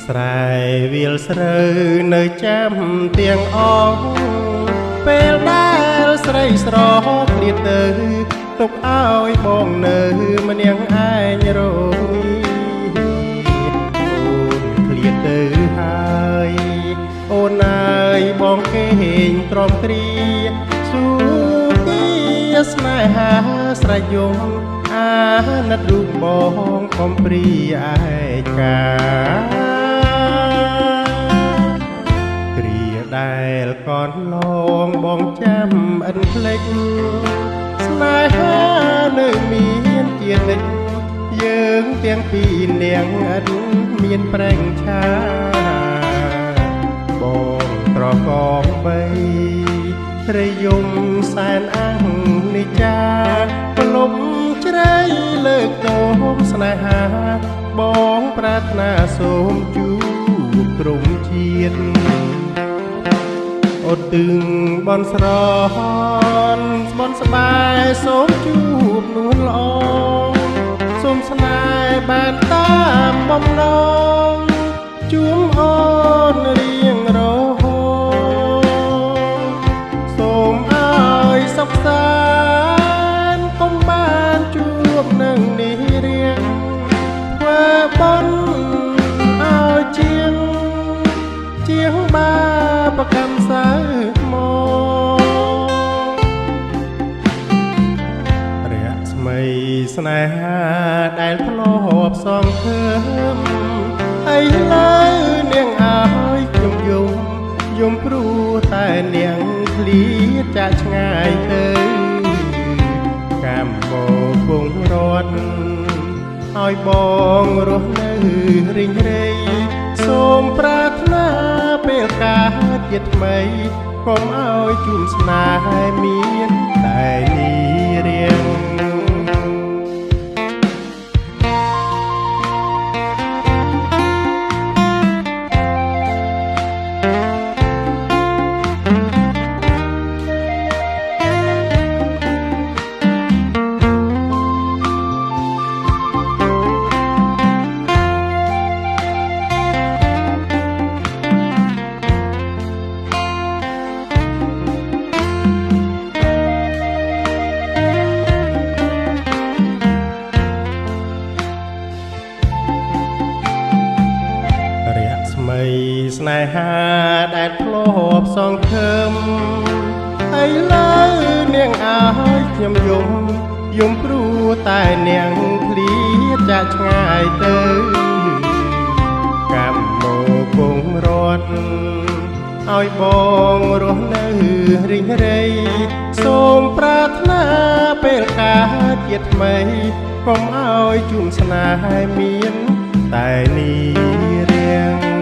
ស្រែវាលស្រូវនៅចាំទាំងអងពេលដែលស្រីស្រស់ឃ្លាតទៅទុកឲ្យបងនៅម្នាក់ឯងរយអូនឃ្លាតទៅហើយអូនអើយបងគេងទ្រាំគ្រាស៊ូទីស្នេហាស្រេចយំអាណិតរូបបងកំព្រីឯកាគ្រាដែលកនឡងបងចាំអិនភ្លេចស្នេហានៅមានជានិច្ចយើងទាំងពីរនាក់អិនមានប្រេងឆាបងត្រកងបីត្រីយំសែនអង្គនិចាផ្លុំជ្រៃលើកតោមស្នេហាបងប្រាថ្នាសូមជួបក្រុមជាតិអត់ទឹងបនស្រន់បនស្បែកសូមជួបនួនល្អសូមស្នេហ៍បានតាមបំណងជួមអូនរៀងរហូតសូមឲ្យសុខសាន្ត បានជួបនឹងនេះរៀងធ្វើបន់ឲ្យជាងបាប្រកាន់សៅមករយៈស្មីស្នេហាដែលធ្លាប់សងឃើមឥឡូវនាងឲ្យខ្ញុំយំព្រោះតែនាងឃ្លាតចាក់ឆ្ងាយទៅកម្មកងរត់ឲ្យបងរស់នៅរីងរៃសូមប្រាថ្នាពេលកើតជាថ្មីកុំឲ្យជួបស្នេហ៍មានតែនេះរៀងស្នេហាដែលធ្លាប់សងឃើមឥឡូវនាងឲ្យខ្ញុំយំព្រោះតែនាងឃ្លាតចាក់ឆ្ងាយទៅកម្មកងរត់ឲ្យបងរស់នៅរីងរៃសូមប្រាថ្នាពេលកើតជាថ្មីកុំឲ្យជួបស្នេហ៍មានតែនេះរៀង